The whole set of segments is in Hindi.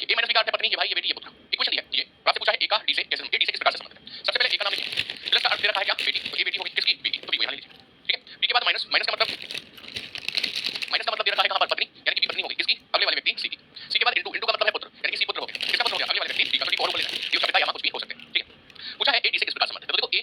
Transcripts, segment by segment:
ए माइनस बी का अर्थ है पत्नी, ये भाई, ये बेटी, ये पुत्र। इक्वेशन दिया है, ये आपसे पूछा है ए का डी से कैसे, ए डी से किस प्रकार से संबंधित है। सबसे पहले ए का नाम लिखिए, प्लस का अर्थ दे रखा है क्या, बेटी, तो ये बेटी होगी किसकी, बी की, तो बी को यहां ले लीजिए, ठीक है। बी के बाद माइनस, माइनस का मतलब दे रखा है कहां पर, पत्नी, यानी कि बी पत्नी होगी किसकी, अगले वाले व्यक्ति सी की। सी के बाद इनटू, इनटू का मतलब है पुत्र, यानी कि सी पुत्र हो गया, किसका पुत्र हो गया, अगले वाले व्यक्ति सी का, तो और ऊपर लेना है, ये उसका पिता या मां कुछ भी हो सकते हैं, ठीक है। पूछा है ए डी से किस प्रकार संबंधित है, तो देखो ए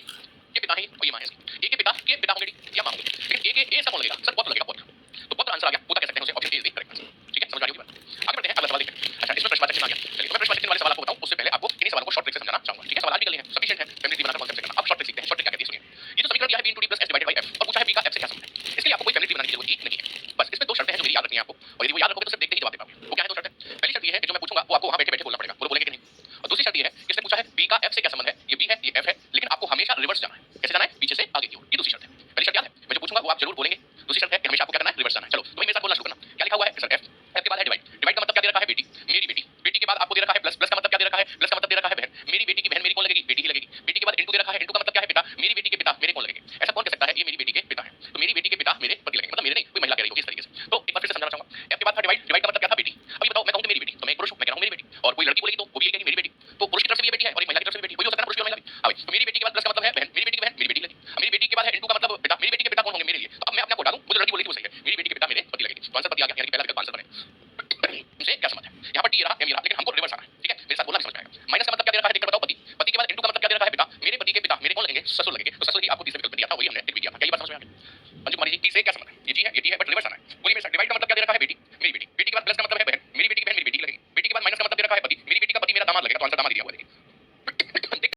के पिता है और ये मां है इसकी, ए के पिता होंगे डी या मां होंगे, लेकिन ए के ए सब कौन लगेगा, सर पुत्र लगेगा, पुत्र, तो पुत्र आंसर आ गया, पोता कह सकते हैं उसे, option A is the correct answer, ठीक है। समझ आ रही होगी बात। आगे बढ़ते हैं, अगला सवाल देखते हैं। अच्छा, इसमें प्रश्नवाचक चिन्ह आ गया, चलिए मैं प्रश्नवाचक चिन्ह वाले सवाल आपको बताऊं उससे पहले आपको इन्हीं सवालों को शॉर्ट ट्रिक से समझाना चाहूंगा, ठीक है। सवाल आज भी कर लिए हैं, सफिशिएंट है फैमिली ट्री बनाना कॉन्सेप्ट से करना। अब शॉर्ट ट्रिक सीखते हैं, शॉर्ट ट्रिक क्या कहती है सुनिए। ये जो समीकरण दिया है b * d + s / f और पूछा है b का f से क्या संबंध है, इसके लिए आपको कोई फैमिली ट्री बनाने की जरूरत ही नहीं है। बस इसमें दो शर्तें हैं जो मेरी याद रखनी है आपको, और यदि वो याद रखोगे तो सिर्फ देखते ही जवाब दे पाओगे। वो क्या है दो शर्तें, पहली शर्त ये है कि जो मैं पूछूंगा वो आपको वहां बैठे बैठे बोलना पड़ेगा, वो बोलेंगे कि नहीं। और दूसरी शर्त ये है कि इसने पूछा है b का f से क्या संबंध है, ये b है, ये f है, लेकिन आपको हमेशा रिवर्स जाना है। कैसे जाना है, पीछे से आगे की ओर, ये दूसरी शर्त है। पहली शर्त याद है, मैं जो पूछूंगा वो आप जरूर बोलेंगे। दूसरी शर्त है कि हमेशा आपको क्या करना है, रिवर्स जाना है। चलो तो भाई मेरे साथ बोलना शुरू करना। क्या लिखा हुआ है सर, f, f के बाद है डिवाइड, डिवाइड का मतलब क्या दे रखा है, बेटी, मेरी बेटी, बेटी के बाद आपको दे रखा है प्लस, प्लस का मतलब क्या दे रखा है, प्लस का मतलब दे रखा है बहन, मेरी बेटी की बहन मेरी कौन लगेगी, बेटी ही लगेगी। बेटी के बाद इनटू दे रखा है, इनटू का मतलब क्या है, पिता, मेरी बेटी के पिता मेरे कौन लगेंगे। ऐसा कौन कह सकता है, ये मेरी बेटी के पिता है, तो मेरी बेटी के पिता मेरे पति लगेंगे, मतलब मेरे नहीं, कोई महिला कह रही होगी इस तरीके से। तो एक बार फिर से समझाना चाहूंगा, f के बाद था डिवाइड, डिवाइड का मतलब क्या था, बेटी। अभी बताओ मैं कहूं मेरी बेटी, तो मैं एक पुरुष हूं, मैं कह रहा हूं मेरी बेटी, और कोई लड़की बोलेगी तो वो भी कहेगी मेरी बेटी, तो पुरुष की तरफ से भी ये बेटी है और एक महिला की तरफ से भी बेटी, कोई हो सकता है पुरुष भी और महिला भी। अब तो मेरी बेटी के बाद प्लस का मतलब है बहन, मेरी बेटी की बहन मेरी बेटी लगेगी। मेरी बेटी के बाद है इनटू का मतलब पिता, मेरी बेटी के पिता कौन होंगे, मेरे लिए। तो अब मैं अपने आप को हटा दूं, मुझे लड़की बोलेगी वो सही है, मेरी बेटी के पिता मेरे पति लगेगी, तो आंसर पति आ गया, यानी कि पहला विकल्प आंसर बने। इनसे क्या समझ है, यहाँ पर टी रहा, एम रहा, लेकिन हमको रिवर्स आना है, ठीक है। मेरे साथ बोलना भी समझ में आएगा। माइनस का मतलब क्या दे रखा है, देखकर बताओ, पति, पति के बाद इनटू का मतलब क्या दे रखा है, पिता, मेरे पति के पिता मेरे कौन लगेंगे, ससुर लगेंगे, तो ससुर ही आपको तीसरे विकल्प दिया था, वही हमने टिक भी दिया था। क्या ये बात समझ में आ गई। अंजू कुमारी जी, टी से क्या संबंध है, ये जी है, ये टी है, बट रिवर्स आना है। बोलिए मेरे साथ, डिवाइड का मतलब क्या दे रखा है, बेटी, मेरी बेटी, बेटी के बाद प्लस का मतलब है बहन, मेरी बेटी की बहन मेरी बेटी लगेगी। बेटी के बाद माइनस का मतलब दे रखा है पति, मेरी बेटी का पति मेरा दामाद लगेगा, तो आंसर दामाद दिया हुआ है, देखिए।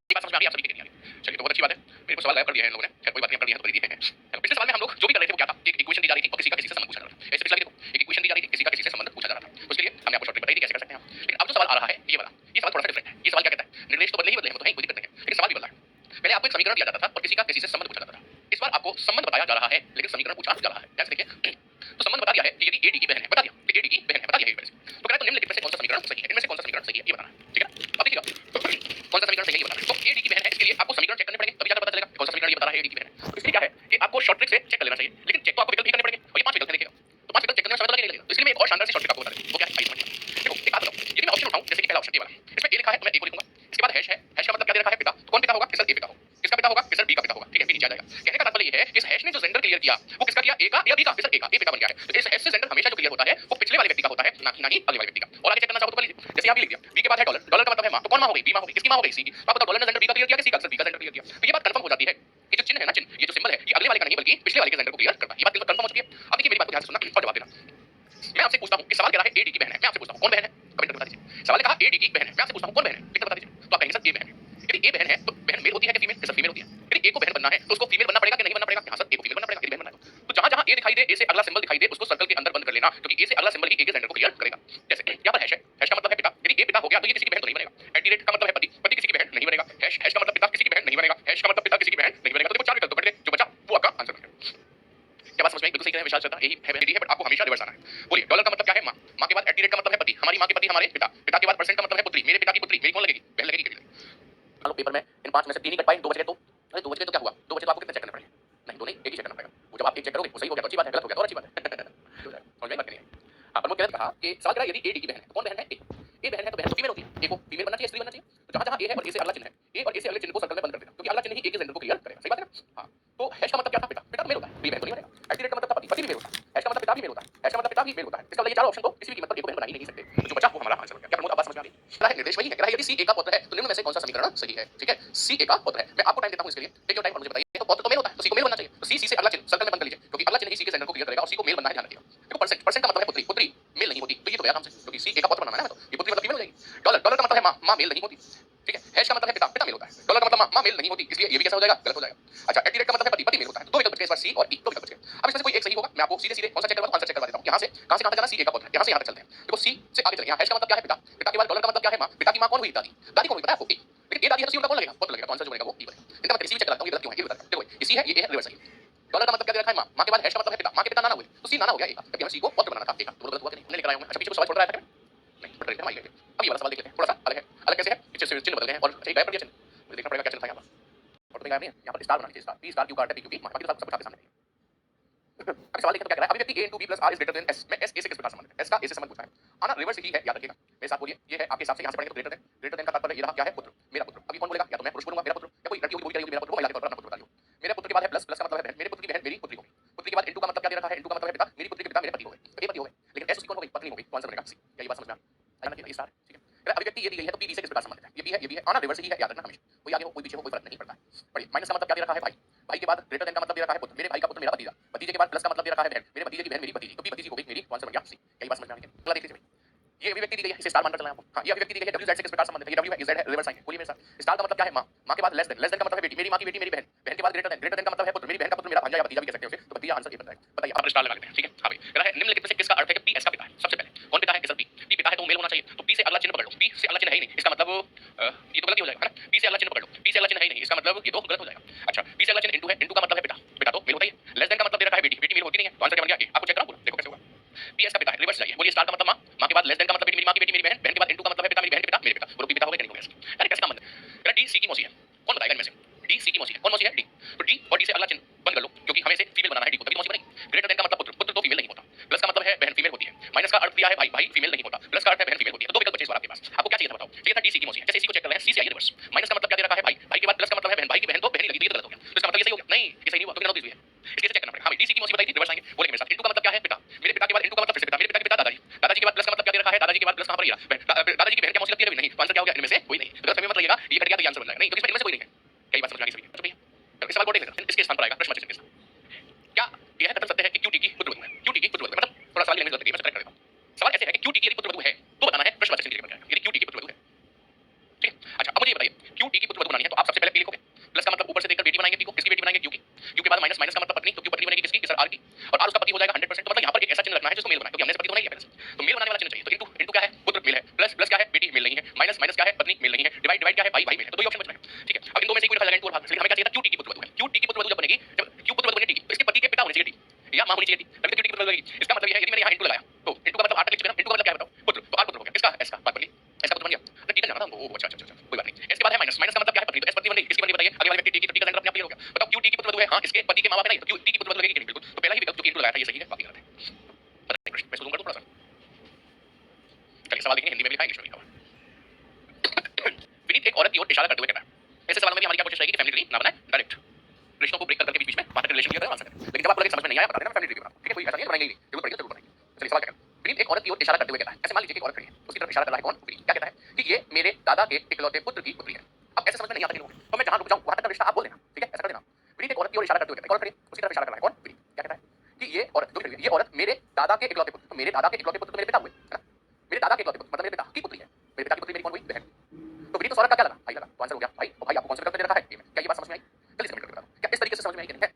बात समझ में आ रही है आप सभी के लिए। चलिए तो बहुत अच्छी बात है, मेरे को सवाल गायब कर दिया है इन लोगों ने, खैर कोई बात नहीं, कर दिया है तो कर दिए हैं। पिछले सवाल में हम लोग जो भी कर रहे थे वो क्या था, एक इक्वेशन दी जा रही थी और किसी का किसी से संबंध पूछा जा रहा था। ऐसे पिछला देखो, एक इक्वेशन दी जा रही थी, किसी का किसी से संबंध पूछा जा रहा था, तो उसके लिए हमने आपको शॉर्ट ट्रिक बताई थी कैसे कर सकते हैं हम। लेकिन अब जो सवाल आ रहा है ये वाला, ये सवाल थोड़ा सा डिफरेंट है। ये सवाल क्या कहता है, निर्देश तो बदले ही बदले हैं, वो तो है, कोई दिक्कत नहीं है, लेकिन सवाल भी बदला है। पहले आपको एक समीकरण दिया जाता था और किसी का किसी से संबंध पूछा जाता था। इस बार आपको संबंध बताया जा रहा है, लेकिन समीकरण पूछा जा रहा है। जैसे देखिए, तो संबंध बता दिया है कि यदि ए डी की बहन है, बता दिया कि ए डी की बहन है, बता दिया है पहले से। तो कहना है तो निम्नलिखित में से कौन सा समीकरण सही है, इनमें से कौन सा समीकरण सही है ये बताना है, ठीक है ना। अब देखिएगा कौन सा समीकरण सही है ये बताना है। तो ए डी की बहन है, इसके लिए आपको समीकरण चेक करने पड़ेंगे, तभी जाकर पता चलेगा कौन सा समीकरण ये बता रहा है ए डी की बहन है। तो इसके लिए क्या है कि आपको शॉर्ट ट्रिक से चेक कर लेना चाहिए, लेकिन चेक तो आपको विकल्प भी करने पड़ेंगे, और ये 5 विकल्प लिखेगा, तो 5 विकल्प चेक करने में समय तो लगेगा। तो इसलिए मैं एक और शानदार सी शॉर्ट ट्रिक आपको बता देता हूं, वो क्या है आइए समझिए। देखो एक बात बताओ, यदि मैं ऑप्शन उठाऊं, जैसे कि पहला ऑप्शन ये वाला, इसमें ए लिखा है तो मैं ए को लिखूंगा, इसके बाद हैश है, हैश का मतलब क्या दे रखा है, पिता, तो कौन पिता होगा, किसका ए पिता होगा, किसका पिता होगा, किसका बी का पिता होगा, ठीक है, बी नीचे आ जाएगा। कहने का तात्पर्य ये है कि इस हैश ने जो जेंडर क्लियर किया वो किसका किया, ए का या बी का, किसका ए का, ए पिता बन गया है। तो इस हैश से जेंडर हमेशा जो क्लियर होता है वो पिछले वाले व्यक्ति का होता है, ना कि अगले वाले व्यक्ति का। और आगे चेक करना चाहो तो कर लीजिए, जैसे यहां बी लिख दिया, बी के बाद है डॉलर, डॉलर का मतलब है मां, तो कौन मां हो गई, बी मां हो गई, किसकी मां हो गई, सी की। तो आप बताओ डॉलर ने जेंडर बी का क्लियर किया कि सी का, बी का जेंडर क्लियर किया। तो ये बात कंफर्म हो जाती है कि जो चिन्ह है ना, चिन्ह, ये जो सिंबल है, ये अगले वाले का नहीं बल्कि पिछले वाले के जेंडर को क्लियर करता है। ये बात कंफर्म हो चुकी है। अब देखिए मेरी बात को ध्यान से सुनना और जवाब देना। मैं आपसे पूछता हूं कि सवाल कह रहा है ए डी की बहन है, मैं आपसे पूछता हूं कौन बहन है, कमेंट करके बता दीजिए। सवाल ने कहा ए डी की बहन है, मैं आपसे पूछता हूं कौन बहन है, लिखकर बता दीजिए। तो आप कहेंगे सर ए बहन है। यदि ए बहन है तो बहन मेल होती है कि फीमेल, सर फीमेल होती है। यदि ए को बहन बनना है तो उसको फीमेल बनना पड़ेगा कि नहीं बनना पड़ेगा, हां सर ए को फीमेल बनना पड़ेगा, यदि बहन बनना है तो जहां जहां ए दिखाई दे, ए से अगला सिंबल दिखाई दे, उसको सर्कल के अंदर बंद कर लेना, क्योंकि ए से अगला सिंबल ही ए के जेंडर को क्लियर करेगा। जैसे यहां पर हैश है, हैश का मतलब है पिता, यदि ए पिता हो गया तो ये किसी की बहन तो नहीं बनेगा। एंटी का मतलब है पति, पति किसी की बहन नहीं बनेगा। हैश, हैश का मतलब पिता किसी की बहन नहीं बनेगा, हैश का मतलब पिता किसी की बहन नहीं बनेगा। तो देखो 4 विकल्प तो कट गए, जो बचा वो आपका आंसर बन गया। क्या बात समझ में आई, बिल्कुल सही कह रहे हैं विशाल शर्मा, यही है एडी है, बट आपको हमेशा रिवर्स आना है। बोलिए डॉलर का मतलब क्या है, मां, मां के बाद एट का मतलब है पति, हमारी मां के पति हमारे पिता, पिता के बाद परसेंट का मतलब है पुत्री, मेरे पिता की पुत्री मेरी कौन लगेगी, बहन लगेगी, केड़ी लगेगी। मान लो पेपर में इन 5 में से 3 ही कट पाए, 2 बच गए तो, अरे 2 बच गए तो क्या हुआ, 2 बचे तो आपको कितने चेक करने पड़ेंगे, नहीं 2 नहीं, एक ही चेक करना पड़ेगा। वो जब आप एक चेक करोगे वो सही हो गया तो अच्छी बात है, गलत हो गया तो और अच्छी बात है। समझ में बात नहीं है। हां प्रमोद कहते कहा कि सवाल करा यदि ए डी की बहन है तो कौन बहन है, ए बहन है तो बहन तो फीमेल होती है, ए को फीमेल बनना चाहिए, स्त्री बनना चाहिए। तो जहां जहां ए है और ए से अगला चिन्ह है, ए और ए से अगले चिन्ह को सर्कल में बंद कर देना, क्योंकि अगला चिन्ह ही ए के जेंडर को क्लियर करेगा। सही बात है ना। हां तो हैश का मतलब क्या था, पिता, पिता तो मेल होता है, बी बहन तो नहीं बनेगा। एट का मतलब पति, पति भी मेल होता है। हैश का मतलब पिता भी मेल होता है, हैश का मतलब पिता भी मेल होता है। इसका मतलब ये चारों ऑप्शन तो किसी भी कीमत पर ए को बहन बना ही नहीं सकते। तो जो बचा वो हमारा आंसर बन गया। क्या प्रमोद अब बात समझ में आ गई। कह रहा है निर्देश वही है, कह रहा है यदि सी ए का पुत्र है तो निम्न में से कौन सा समीकरण सही है, ठीक है। सी ए का पुत्र है, मैं आपको टाइम देता हूं इसके लिए, टेक योर टाइम और मुझे बताइए। तो पुत्र तो मेल होता है तो सी को मेल बनना चाहिए, तो सी से अगला चिन्ह सर्कल में बंद कर लीजिए, क्योंकि अगला चिन्ह ही सी के जेंडर को क्लियर करेगा और सी को मेल बनना है, ध्यान रखिएगा। देखो परसेंट, परसेंट का मतलब है पुत्री, पुत्री मेल नहीं होती, तो ये तो गया काम से, क्योंकि सी ए का पुत्र बनाना है, तो ये पुत्री मतलब फीमेल हो जाएगी। डॉलर, डॉलर का मतलब है मां, मां मेल नहीं होती, ठीक है। हैश का मतलब है पिता, पिता मेल होता है। डॉलर का मतलब मां मेल नहीं होती, इसलिए ये भी कैसा हो जाएगा, गलत हो जाएगा। अच्छा एट का मतलब है पति, पति मेल होता है। तो 2 विकल्प बच गए इस बार सी और ई, 2 विकल्प बच गए। अब इसमें से कोई एक सही होगा, मैं आपको सीधे सीधे कौन सा चेक करवा दूं, आंसर चेक करवा देता हूं। यहां से कहां तक जाना, सी ए का पुत्र है, यहां से यहां तक चलते हैं। देखो सी से आगे चलें, यहां हैश का मतलब क्या है, पिता, पिता के बाद डॉलर का मतलब क्या है, मां, पिता की मां कौन हुई, दादी, दादी कौन हुई पता है आपको, ए। लेकिन ये दादी है तो सी उनका कौन लगेगा, पुत्र लगेगा, तो आंसर जो बनेगा वो ई बनेगा। इनका मतलब इसी में चेक करता हूं, ये गलत क्यों है, ये बता देखो इसी है, ये है रिवर्स है। डॉलर का मतलब क्या दे रखा है, मां, मां के बाद हैश का मतलब है पिता, मां के पिता नाना हुए, तो सी नाना हो गया ए का, जबकि हमें सी को पुत्र बनाना था, ए का, तो गलत हुआ कि नहीं, हमने लेकर आया हूं। अच्छा पीछे कुछ सवाल छोड़ रहा है क्या, नहीं छोड़ रहे हैं। अब ये वाला सवाल देख लेते हैं, थोड़ा सा अलग है। अलग कैसे है, पीछे से चिन्ह बदल गए हैं और सही गायब कर दिया चिन्ह, मुझे देखना पड़ेगा क्या चिन्ह था यहां पर, और तो गायब नहीं है, यहां पर स्टार बनाना चाहिए, स्टार, पी स्टार क्यू का टी क्यू पी, बाकी तो सब कुछ आपके सामने है। अब सवाल देखें तो क्या कह रहा है, अभिव्यक्ति a into b plus r is greater than s में s a से किस प्रकार संबंधित है, s का a से संबंध पूछा है। आना रिवर्स ही है, याद रखिएगा मेरे साथ बोलिए। ये है आपके हिसाब से यहाँ से पढ़ेंगे तो ग्रेटर देन का तात्पर्य ये रहा क्या है, पुत्र, मेरा पुत्र। अभी कौन बोलेगा, या तो मैं पुरुष बोलूंगा मेरा पुत्र, या कोई लड़की होगी वो भी कहेगी मेरा पुत्र, वो महिला के तौर पर अपना पुत्र बता रही हो। मेरे पुत्र के बाद है प्लस, प्लस का मतलब है बहन, मेरे पुत्र की बहन मेरी पुत्री होगी। पुत्री के बाद इनटू का मतलब क्या दे रखा है, इनटू का मतलब है पिता, मेरी पुत्री के पिता मेरे पति हो गए, तो ये पति हो गए। लेकिन एस उसकी कौन हो गई, पत्नी हो गई, तो आंसर बनेगा सी। क्या ये बात समझ में आ रही है? स्टार, ठीक है। अभिव्यक्ति ये दी गई है तो पी बी से किस प्रकार संबंधित है, ये भी है, ये भी है। आना रिवर्स ही है, याद रखना हमेशा, कोई आगे हो कोई पीछे हो कोई फर्क नहीं पड़ता है। पढ़िए, माइनस का मतलब क्या दे रखा है, भाई। भाई के बाद ग्रेटर देन का मतलब दे रखा है पुत्र, मेरे भाई का पुत्र मेरा भतीजा। भतीजे के बाद प्लस का मतलब दे रखा है बहन, मेरे भतीजे की बहन मेरी भतीजी, तो भी भतीजी हो गई मेरी, आंसर बन गया सी। क्या ये बात समझ में आ रही है? अगला देख लीजिए। ये अभिव्यक्ति दी गई है, इसे स्टार मानकर चलना है आपको। हाँ, ये अभिव्यक्ति दी गई है डब्ल्यू जेड से किस प्रकार संबंधित है, ये डब्ल्यू है, जेड है, रिवर्स आएंगे। बोलिए मेरे साथ, स्टार का मतलब क्या है, माँ, माँ के बाद लेस देन, लेस देन का मतलब है बेटी, मेरी माँ की बेटी मेरी बहन, बहन के बाद ग्रेटर देन, ग्रेटर देन का मतलब है पुत्र, मेरी बहन का पुत्र मेरा भांजा या भतीजा भी कह सकते हो उसे, तो भतीजा आंसर ये बताएगा। बताइए, आप स्टार लगा लेते हैं, ठीक है। हाँ भाई, कह रहा है निम्नलिखित में से किसका अर्थ है कि पी एस का पिता है। सबसे पहले कौन पिता है, किसका पी, पी पिता है तो मेल होना चाहिए, तो पी से अगला चिन्ह पकड़ लो, पी से अगला चिन्ह है ही नहीं, इसका मतलब ये तो गलत ही हो जाएगा है ना। पी से अगला चिन्ह पकड़ लो, पी से अगला चिन्ह है ही नहीं, इसका मतलब ये तो गलत हो जाएगा। अच्छा, पी से अगला चिन्ह इनटू है, इनटू का मतलब है पिता, पिता तो मेल होता है। लेस देन का मतलब दे रखा है बेटी, बेटी मेल होती नहीं है, तो आंसर क्या बन गया, आपको चेक कराओ पूरा, देखो कैसे होगा। पी एस का पिता है, रिवर्स जाइए, बोलिए स्टार का मतलब माँ, माँ के बाद लेस देन का मतलब बेटी, मेरी माँ की बेटी मेरी बहन, बहन के बाद इनटू का मतलब है पिता, मेरी बहन के पिता मेरे पिता, बोलो पी पिता हो गया नहीं हो गया। अरे कैसे काम बनता है, डी सी की मौसी है, कौन बताएगा इनमें से, डी सी की मौसी है, कौन मौसी है, डी। तो डी और डी से अगला चिन्ह बंद कर लो, क्योंकि हमें से फीमेल बनाना है, डी को, तभी मौसी बनेगी। ग्रेटर देन का मतलब पुत्र, पुत्र तो फीमेल नहीं होता। प्लस का मतलब है बहन, फीमेल होती है। माइनस का अर्थ दिया है भाई, भाई फीमेल नहीं होता। प्लस का अर्थ है बहन फीमेल होती है। तो दो विकल्प बचे इस बार आपके पास, आपको क्या चाहिए था बताओ। चाहिए था डी सी की मौसी है, जैसे इसी को चेक कर रहे हैं, सी से आइए रिवर्स। माइनस का मतलब क्या दे रखा है, भाई, भाई के बाद प्लस का मतलब है बहन, भाई की बहन तो बहन ही लगी, तो ये तो गलत हो गया, तो इसका मतलब ये सही हो गया, नहीं ये सही नहीं हुआ, तो कितना है, इसलिए चेक करना पड़ेगा। हाँ भाई, डी सी की मौसी बताई थी, रिवर्स आएंगे, बोलेंगे मेरे साथ। इनटू का मतलब क्या है, पिता, मेरे पिता के बाद इनटू का मतलब फिर से पिता, मेरे पिता के पिता दादाजी, दादाजी के बाद प्लस का मतलब क्या दे रखा है, दादाजी के बाद प्लस कहां पर ये रहा, दादाजी की बहन क्या मौसी लगती है, नहीं, तो आंसर क्या हो गया, इनमें से कोई नहीं। तो गलत फहमी मत रहिएगा, ये कट गया तो ये आंसर बन जाएगा, नहीं तो इसमें इनमें से कोई नहीं है। कई बात समझ आ गई सभी, अच्छा भैया इस सवाल को देख लेते हैं, इसके स्थान पर आएगा प्रश्न चिन्ह के साथ। क्या यह कथन सत्य है कि क्यू टी की पुत्र वधू है, क्यू टी की पुत्र वधू है, मतलब थोड़ा सवाल की लैंग्वेज गलत है, मैं करेक्ट कर देता हूं। सवाल ऐसे है कि क्यू टी की यदि पुत्र वधू है तो बताना है, प्रश्न चिन्ह के लिए बन जाएगा, यदि क्यू टी की पुत्र वधू है, ठीक है। अच्छा, अब मुझे ये बताइए, क्यू टी की पुत्र वधू बनानी है तो आप सबसे पहले पी लिखोगे, प्लस का मतलब ऊपर से देखकर बेटी बनाएंगे, पी को, किसकी बेटी बनाएंगे, क्यू की, क्यू के बाद माइनस, माइनस का मतलब पत्नी, तो क्यू पत्नी बनेगी किसकी, सर आर की, और आर उसका पति हो जाएगा 100%, तो मतलब यहां पर एक ऐसा चिन्ह रखना है जिसको मेल बनाए, क्योंकि हमने पति तो बनाई है पहले से, तो मेल बनाने वाला चिन्ह चाहिए। तो इनटू, इनटू क्या है, पुत्र मेल है, प्लस, प्लस क्या है, बेटी मेल नहीं है, माइनस, माइनस क्या है, पत्नी मेल नहीं है, डिवाइड, डिवाइड क्या है, भाई, भाई मेल है, तो दो ही ऑप्शन बच रहे हैं, ठीक है। अब इन दो में से कोई रखा जाएगा, इनटू और भाग, लेकिन हमें क्या चाहिए था, क्यू टी की पुत्र वधू है, क्यू टी की पुत्र वधू जब बनेगी, जब क्यू पुत्र वधू बनेगी टी, तो इसके पति के पिता होने चाहिए टी, या मां होनी चाहिए टी, तभी तो क्यू टी की पुत्र वधू बनेगी। इसका मतलब ये है, यदि मैंने यहां इनटू लगाया तो इनटू का मतलब आर लिख चुके ना, इनटू का मतलब क्या है बताओ, पुत्र, तो आर पुत्र हो गया, इसका एस का बात बनी, एस का पुत्र बन गया, तो टी का जाना था हमको, अच्छा अच्छा अच्छा कोई बात नहीं। इसके बाद है माइनस, माइनस का मतलब क्या है, पत्नी, तो एस पत्नी बन गई, किसकी बन गई बताइए, अगले वाले व्यक्ति टी की, तो टी का सेंटर अपने आप क्लियर हो गया। बताओ क्यू टी की पुत्र वधू है, हां इसके पति के मां बाप है नहीं, तो क्यू टी की पुत्र वधू लगेगी कि नहीं, बिल्कुल, तो पहला ही विकल्प जो इनटू लगाया था ये सही है, बाकी गलत है। बताइए प्रश्न, मैं जूम कर दूं थोड़ा सा, चलिए सवाल देखेंगे, हिंदी में लिखा है, इंग्लिश में लिखा हुआ। विनीत एक औरत की ओर इशारा करते हुए कहता है, ऐसे सवालों में भी हमारी क्या कोशिश रहेगी कि फैमिली ट्री ना बनाए, डायरेक्ट रिश्तों को ब्रेक करके बीच में पार्टनर रिलेशन क्लियर आंसर करें। लेकिन जब आपको लगे समझ में नहीं आया बता देना, फैमिली ट्री बना, ठीक है, कोई ऐसा नहीं है बनाएंगे ही नहीं, जरूर पढ़िए जरूर बनाएंगे। चलिए सवाल क्या है, विनीत एक औरत की ओर इशारा करते हुए कहता है, ऐसे मान लीजिए कि एक औरत खड़ी है, उसकी तरफ इशारा कर रहा है कौन, विनीत, क्या कहता है कि ये मेरे दादा के इकलौते पुत्र की पुत्री है। अब ऐसे समझ में नहीं आता कि लोग, तो मैं जहां रुक जाऊं वहां तक का रिश्ता आप बोल देना, ठीक है, ऐसा कर देना। विनीत एक औरत की ओर इशारा करते हुए कहता है, एक औरत खड़ी है, उसकी तरफ इशारा कर रहा है कौन, विनीत, क्या कहता है कि ये औरत जो खड़ी है, ये औरत मेरे दादा के इकलौते पुत्र, तो मेरे दादा के इकलौते पुत्र तो मेरे पिता हुए, है ना, मेरे दादा के इकलौते पुत्र मतलब मेरे पिता की पुत्री है, मेरे पिता की पुत्री मेरी कौन हुई, बहन। तो विनीत उस औरत का क्या लगा, भाई लगा, तो आंसर हो गया भाई, और भाई आपको कौन सा विकल्प दे रखा है, क्या ये बात समझ में आई, जल्दी से कमेंट करके बताओ, क्या इस तरीके से समझ में आई कि नहीं है।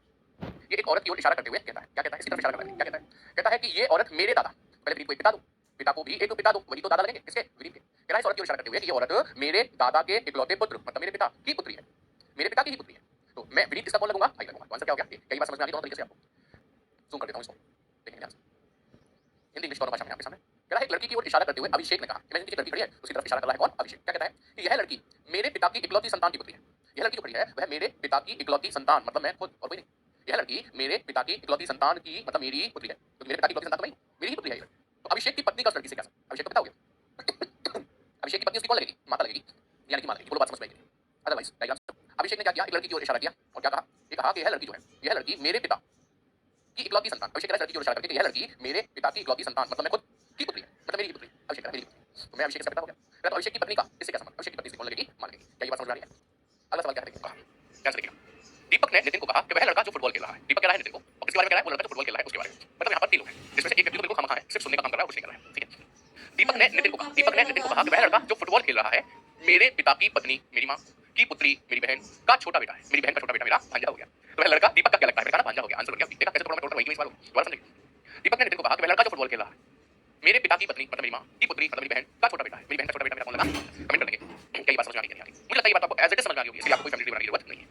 ये एक औरत की ओर इशारा करते हुए कहता है, क्या कहता है, इसकी तरफ इशारा कर रहा है, क्या कहता है, कहता है कि ये औरत मेरे दादा, पहले विनीत को एक पिता दो, पिता को भी एक पिता दो, वही तो दादा लगेंगे किसके, विनीत के। कह रहा है इस औरत की ओर इशारा करते हुए कि ये औरत मेरे दादा के इकलौते पुत्र मतलब मेरे पिता की पुत्री है, मेरे पिता की ही पुत्री है, तो मैं विनीत किसका कौन लगूंगा, भाई लगूंगा, तो आंसर क्या हो गया, क्या ये बात समझ में आ गई दोनों तरीके से आपको। जूम कर देता हूं इसको, देखेंगे आंसर हिंदी इंग्लिश दोनों भाषा में आपके सामने। कह रहा है एक लड़की की ओर इशारा करते हुए अभिषेक ने कहा, इमेजिन की लड़की खड़ी है, उसकी तरफ इशारा कर रहा है कौन, अभिषेक, क्या कहता है कि यह लड़की मेरे पिता की इकलौती संतान की पुत्री है। यह लड़की जो खड़ी है वह मेरे पिता की इकलौती संतान मतलब मैं खुद और कोई नहीं, यह लड़की मेरे पिता की इकलौती संतान की मतलब मेरी पुत्री है, तो मेरे पिता की इकलौती संतान तो मेरी ही पुत्री है ये लड़की। तो अभिषेक की पत्नी का उस लड़की से क्या, अभिषेक को पता हो गया अभिषेक की पत्नी उसकी कौन लगेगी, माता लगेगी, यानी कि माता लगेगी, बोलो बात समझ में आई। अदरवाइज अभिषेक ने क्या किया, एक लड़की की ओर इशारा किया और क्या कहा, ये कहा कि यह लड़की जो है, यह लड़की मेरे पिता की इकलौती संतान, अभिषेक कह रहा है लड़की की ओर इशारा करके कि यह लड़की मेरे पिता की इकलौती संतान मतलब मैं खुद की पुत्री है, मतलब मेरी ही पुत्री, अभिषेक कह रहा है मेरी पुत्री, तो मैं अभिषेक का पिता हो गया। तो अभिषेक की पत्नी का इससे क्या संबंध, अभिषेक की पत्नी से कौन लगेगी, मान लगेगी, क्या ये बात समझ में आ रही है। अगला सवाल क्या है, कहा क्या देखिएगा, दीपक ने नितिन को कहा कि वह लड़का जो फुटबॉल खेल रहा है, दीपक कह रहा है नितिन को, और किसके बारे में कह रहा है, वो लड़का जो फुटबॉल खेल रहा है उसके बारे में, मतलब यहाँ पर तीन लोग हैं जिसमें से एक व्यक्ति तो बिल्कुल खामखा है, सिर्फ सुनने का काम कर रहा है, कुछ नहीं कर रहा है, ठीक है। दीपक ने नितिन को कहा, दीपक ने नितिन को कहा कि वह लड़का जो फुटबॉल खेल रहा है मेरे पिता की पत्नी मेरी माँ की पुत्री मेरी बहन का छोटा बेटा है, मेरी बहन का छोटा बेटा मेरा भांजा हो गया। तो वह लड़का दीपक का क्या लगता है, मेरा भांजा हो गया, आंसर हो गया, देखा कैसे थोड़ा टोटल वही सवाल हो, दोबारा समझिए। दीपक ने नितिन को कहा कि वह लड़का जो फुटबॉल खेल रहा है मेरे पिता की पत्नी मतलब मेरी माँ की पुत्री मतलब मेरी बहन का छोटा बेटा है, मेरी बहन का छोटा बेटा मेरा कौन लगा, कमेंट करके क्या ये बात समझ में आ रही है, मुझे लगता है ये बात आपको एज इट इज समझ में आ रही होगी, इसलिए आपको कोई फैमिली बनाने की जरूरत नहीं है।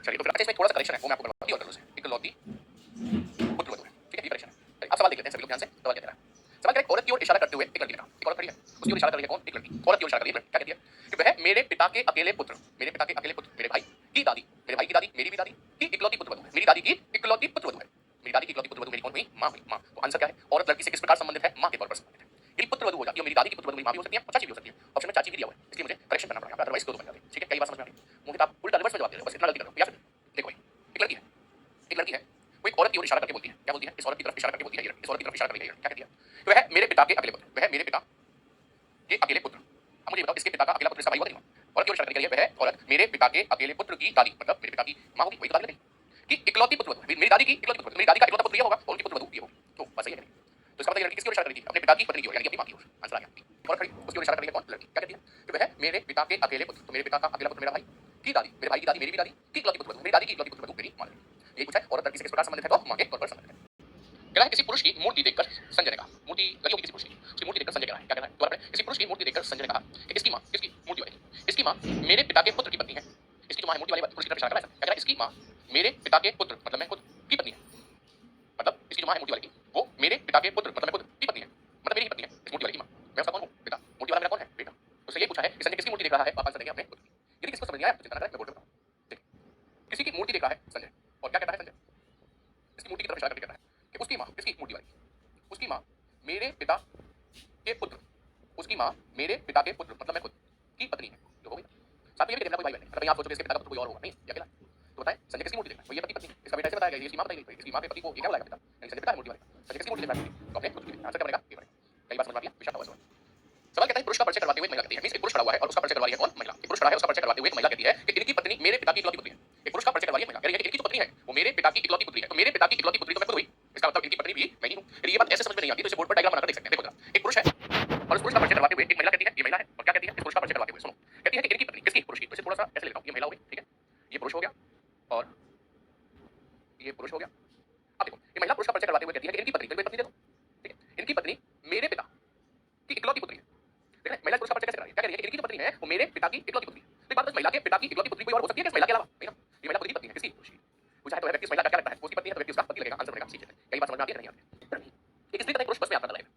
चलिए तो फिर अच्छा इसमें थोड़ा सा करेक्शन है, वो मैं आपको करवाती और करूँ से इकलौती पुत्र वधू है, ठीक है, ये करेक्शन है। अब सवाल देख लेते हैं सभी लोग ध्यान से, सवाल क्या कह रहा है, सवाल कह रहा है औरत की ओर इशारा करते हुए एक लड़की ने कहा, एक औरत खड़ी है, उसकी ओर इशारा कर रही है कौन, एक लड़की, औरत की ओर इशारा कर रही है, क्या कहती है कि वह मेरे पिता के अकेले पुत्र, मेरे पिता के अकेले पुत्र, मेरे भाई की दादी, मेरे भाई की दादी मेरी भी दादी की इकलौती पुत्र वधू है, मेरी दादी की इकलौती पुत्र वधू है, मेरी दादी की इकलौती पुत्र वधू मेरी कौन हुई, मां हुई, मां। तो आंसर क्या है, औरत लड़की से किस प्रकार संबंधित है, मां के तौर पर संबंधित है। यदि पुत्र वधू हो जाती दादी की पुत्र मेरी माँ भी हो सकती है और चाची भी हो सकती है। ऑप्शन में चाची भी दिया हुआ है, इसलिए मुझे करेक्शन करना पड़ेगा, अदरवाइज दो बन जाते हैं। ठीक है, कई बार समझ में आ रही है। मोहित आप उल्टा रिवर्स में जवाब दे रहे हो, बस इतना गलती कर रहे हो। या फिर देखो एक लड़की है, एक लड़की है, वो एक औरत की ओर इशारा करके बोलती है, क्या बोलती है? इस औरत की तरफ इशारा करके बोलती है, इस औरत की तरफ इशारा करके क्या कहती है? तो वह मेरे पिता के अकेले पुत्र, वह मेरे पिता के अकेले पुत्र। अब मुझे बताओ इसके पिता का अकेला पुत्र इसका भाई हुआ नहीं हुआ? औरत की ओर इशारा करके कह रही है वह औरत मेरे पिता के अकेले पुत्र की दादी, मतलब मेरे पिता की माँ होगी, वही तो दादी लगेगी कि इकलौती पुत्र वधू, मेरी दादी की इकलौती पुत्र, मेरी दादी का इकलौता पुत्र ये होगा और उनकी पुत्र वधू ये होगी। तो बस सही है नहीं? तो इसका मतलब ये लड़की किसकी ओर इशारा कर रही थी? अपने पिता की पत्नी की ओर, यानी अपनी माँ की ओर। आंसर आ गया। और खड़ी उसकी ओर इशारा कर रही है कौन? लड़की। क्या कहती है? कि वह मेरे पिता के अकेले पुत्र, तो मेरे पिता का अकेला पुत्र मेरा भाई की दादी, मेरे भाई की दादी, मेरी भी दादी की इकलौती पुत्र वधू, मेरी दादी की इकलौती पुत्र वधू मेरी माँ लगेगी। यही पूछा है। औरत लड़की से किस प्रकार संबंधित है? तो माँ के तौर पर संबंधित है। कह रहा है किसी पुरुष की मूर्ति देखकर संजय ने कहा, मूर्ति लगी होगी किसी पुरुष की, उसकी मूर्ति देखकर संजय कह रहा है, क्या कह रहा है? दोबारा पढ़ें। किसी पुरुष की मूर्ति देखकर संजय ने कहा कि इसकी माँ, किसकी मूर्ति वाली, इसकी माँ मेरे पिता के पुत्र की पत्नी है। इसकी जो माँ है मूर्ति वाले पुरुष की तरफ इशारा कर रहा है, क्या कह रहा है? इसकी माँ मेरे पिता के पुत्र, मतलब मैं खुद की पत्नी है, मतलब इसकी जो माँ है मूर्ति वाली की, वो मेरे पिता के पुत्र, मतलब मैं खुद की पत्नी है, मतलब मेरी ही पत्नी है इस मूर्ति वाली की माँ। मैं उसका कौन हूँ? पिता। मूर्ति वाला मेरा कौन है? बेटा। उससे ये पूछा है कि संजय किसकी मूर्ति देख रहा है? आप आंसर देंगे अपने खुद की। यदि किसको समझ नहीं आया तो चिंता न करें, मैं बोल रहा हूँ। किसी की मूर्ति देखा है संजय, और क्या कहता है संजय? इसकी मूर्ति की तरफ इशारा करके कहता है कि उसकी माँ, किसकी मूर्ति वाली, उसकी माँ मेरे पिता के पुत्र, उसकी माँ मेरे पिता के पुत्र, मतलब मैं खुद की पत्नी है। जो हो गई। साथ में ये भी देखना कोई भाई बहन है, मतलब आप सोचोगे इसके पिता का पुत्र कोई और होगा, नहीं ये अकेला। तो बताएं संजय किसकी मूर्ति देखा है? वो ये पति पत्नी, इसका बेटा ऐसे बताया गया, इसकी माँ बताई गई, इसकी माँ के पति को ये क्या बुलाएगा पिता, यानी संजय पिता है मूर्ति वाले। संजय किसकी मूर्ति देखा है? तो अपने खुद की। आंसर क्या बनेगा? ये बनेगा। कई बार समझ में आ गया? विशाल सवाल। सवाल कहता है पुरुष का परिचय करवाते हुए एक महिला कहती है, मींस एक पुरुष खड़ा हुआ है और उसका परिचय करवा रही है कौन? महिला। एक पुरुष खड़ा है, उसका परिचय करवाते हुए एक महिला कहती है कि इनकी पत्नी मेरे पिता की इकलौती पुत्री है। एक पुरुष का परिचय करवा रही है महिला, कह रही है कि इनकी जो पत्नी है वो मेरे पिता की इकलौती पुत्री है, तो मेरे पिता की इकलौती पुत्री तो मैं खुद हुई, इसका मतलब इनकी पत्नी भी मैं ही हूं। यदि ये बात ऐसे समझ में नहीं आती तो इसे बोर्ड पर डायग्राम बनाकर देख सकते हैं। देखो जरा, एक पुरुष है और उस पुरुष का परिचय करवाते हुए एक महिला कहती है, ये महिला है, और क्या कहती है इस पुरुष का परिचय करवाते हुए? सुनो, कहती है कि इनकी पत्नी, किसकी? पुरुष की। तो इसे थोड़ा सा ऐसे लेता हूं, ये महिला हो गई, ठीक है, ये पुरुष हो गया और ये पुरुष हो गया। अब देखो ये महिला पुरुष का परिचय करवाते हुए कहती है कि इनकी पत्नी, तो पत्नी दे दो, ठीक है, इनकी पत्नी मेरे पिता की इकलौती पुत्री है। ठीक है, महिला पुरुष का परिचय कैसे कर रही है? क्या कह रही है कि इनकी जो पत्नी है वो मेरे पिता की इकलौती पुत्री है। तो एक बात, महिला के पिता की इकलौती पुत्री कोई और हो सकती है क्या इस महिला के अलावा? नहीं ना, ये महिला खुद की पत्नी है, किसकी? पुरुष की। पूछा है तो व्यक्ति इस महिला का क्या लगता है? उसकी पत्नी है तो व्यक्ति उसका पति लगेगा। आंसर बनेगा सी। कई बार समझ में आती है नहीं आती? एक स्त्री तथा एक पुरुष बस में यात्रा कर रहे हैं।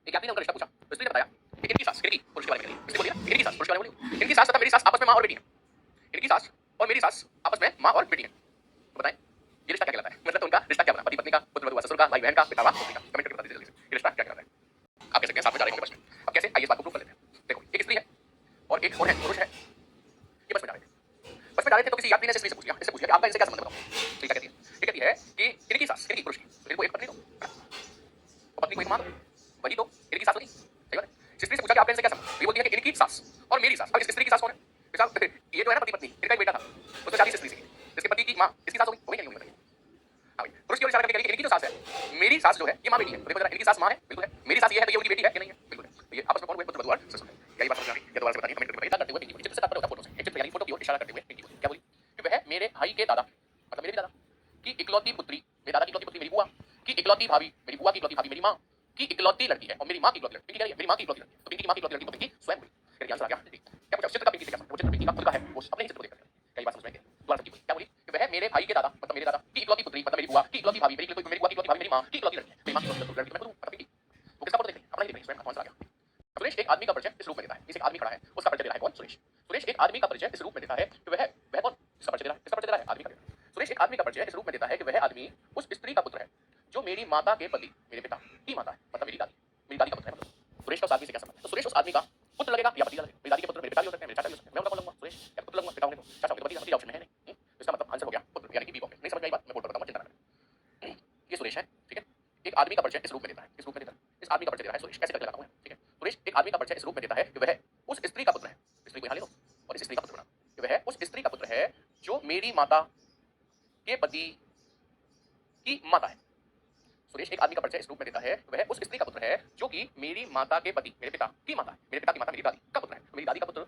एक आदमी ने उनका रिश्ता पूछा तो स्त्री ने बताया कि इनकी सास, किनकी? पुरुष के बारे में कह रही है। इसने बोली ना इनकी सास, पुरुष के बारे में बोली, इनकी सास तथा मेरी सास आपस में माँ और बेटी है। इनकी सास और मेरी सास आपस में माँ और बेटी है। तो बताएं ये रिश्ता क्या कहलाता है? मतलब तो उनका रिश्ता क्या बना? पति पत्नी का, पुत्र वधू ससुर का, भाई बहन का, पिता वा पुत्री का। कमेंट करके बता दीजिए जल्दी से, ये रिश्ता क्या कहलाता है? आप कह सकते हैं साथ में जा रहे होंगे बस में। अब कैसे? आइए इस बात को प्रूव कर लेते हैं। देखो एक स्त्री है और एक कौन है? पुरुष है। ये बस में जा रहे थे, बस में जा रहे थे तो किसी यात्री ने स्त्री से पूछ लिया, इससे पूछ लिया कि आपका इनसे क्या संबंध बताओ? ठीक क्या कहती है? ये कहती है कि इनकी सास, किनकी? पुरुष की, तो इनको एक पत्नी दो और पत्नी को एक मां दो, वही तो इनकी सास होगी। सही बात है। स्त्री से पूछा कि आपका इनसे क्या संबंध? ये बोलती है कि इनकी सास और मेरी सास। अब इस स्त्री की सास कौन है? ये जो है ना पति पत्नी, इनका एक बेटा था, उसने शादी से स्त्री से की, इसके पति की मां इसकी सास होगी, हो गई नहीं होगी? हाँ भाई, पुरुष की ओर इशारा करके कह रही है कि इनकी जो सास है, मेरी सास जो है ये मां बेटी है। तो देखो जरा, इनकी सास मां है, बिल्कुल है, मेरी सास ये है तो ये उनकी बेटी है कि नहीं है? बिल्कुल है। तो ये आपस में कौन हुए? पुत्र वधू और ससुर है। यही बात समझ आ रही है? ये दोबारा से बताइए, कमेंट करके बताइए। करते हुए पिंकी, चित्र से तात्पर्य होता है फोटो से, एक चित्र यानी फोटो की ओर इशारा करते हुए पिंकी बोली, क्या बोली? कि वह मेरे भाई के दादा, मतलब मेरे दादा की इकलौती पुत्री, मेरे दादा की इकलौती पुत्री मेरी बुआ की इकलौती भाभी, मेरी बुआ की इकलौती भाभी मेरी मां की इकलौती लड़की है और मेरी मां की इकलौती लड़की। पिंकी कह रही है मेरी मां की इकलौती लड़की, तो पिंकी की मां की इकलौती लड़की तो पिंकी स्वयं हुई। फिर आंसर आ गया। क्या पूछा? चित्र का पिंकी से क्या संबंध? वो चित्र पिंकी का खुद का है, वो अपने ही चित्र को देखकर कई बार समझ में आई। दोबारा से क्या बोली? कि वह मेरे भाई के दादा, मतलब मेरे दादा की इकलौती पुत्री, मतलब मेरी बुआ की इकलौती भाभी, मेरी बुआ की इकलौती भाभी मेरी मां की इकलौती लड़की है। मेरी मां की इकलौती लड़की मैं खुद हूं, मतलब पिंकी। वो किसका फोटो देख रही है? अपना ही देख रही है, स्वयं का। आंसर आ गया। सुरेश एक आदमी का परिचय इस रूप में देता है, इस एक आदमी खड़ा है, उसका परिचय दे रहा है कौन? सुरेश। सुरेश एक आदमी का परिचय इस रूप में देता है कि वह कौन? इसका परिचय दे रहा है, इसका परिचय दे रहा है आदमी का। सुरेश एक आदमी का परिचय इस रूप में देता है कि वह आदमी उस स्त्री का पुत्र है जो मेरी माता के पति, मेरे पिता की माता है, मतलब मेरी दादी का पुत्र है। मतलब सुरेश का उस आदमी से क्या संबंध है? तो सुरेश उस आदमी का पुत्र लगेगा या भतीजा लगेगा? मेरी दादी के पुत्र मेरे पिता भी हो सकते हैं, मेरे चाचा भी हो सकते हैं। मैं उनका कौन लगूंगा? सुरेश। क्या पुत्र लगूंगा? पिता होने को चाचा होने को भतीजा ऑप्शन में है नहीं। तो इसका मतलब आंसर हो गया पुत्र, यानी कि बी ऑप्शन। नहीं समझ में आई बात? मैं बोर्ड पर बताऊंगा, चिंता न करें। ये सुरेश है, ठीक है। एक आदमी का परिचय इस रूप में देता है, इस रूप में देता है, इस आदमी का परिचय दे रहा है सुरेश। कैसे करके लगाता हूं? ठीक है, सुरेश एक आदमी का परिचय इस रूप में देता है कि वह उस स्त्री का पुत्र है, स्त्री को यहां ले लो और इस स्त्री का पुत्र बना, कि वह उस स्त्री का पुत्र है जो मेरी माता के पति की माता है। सुरेश एक आदमी का परिचय इस रूप में देता है वह उस स्त्री का पुत्र है जो कि मेरी माता के पति, मेरे पिता की माता है, मेरे पिता की माता मेरी दादी का पुत्र है। मेरी दादी का पुत्र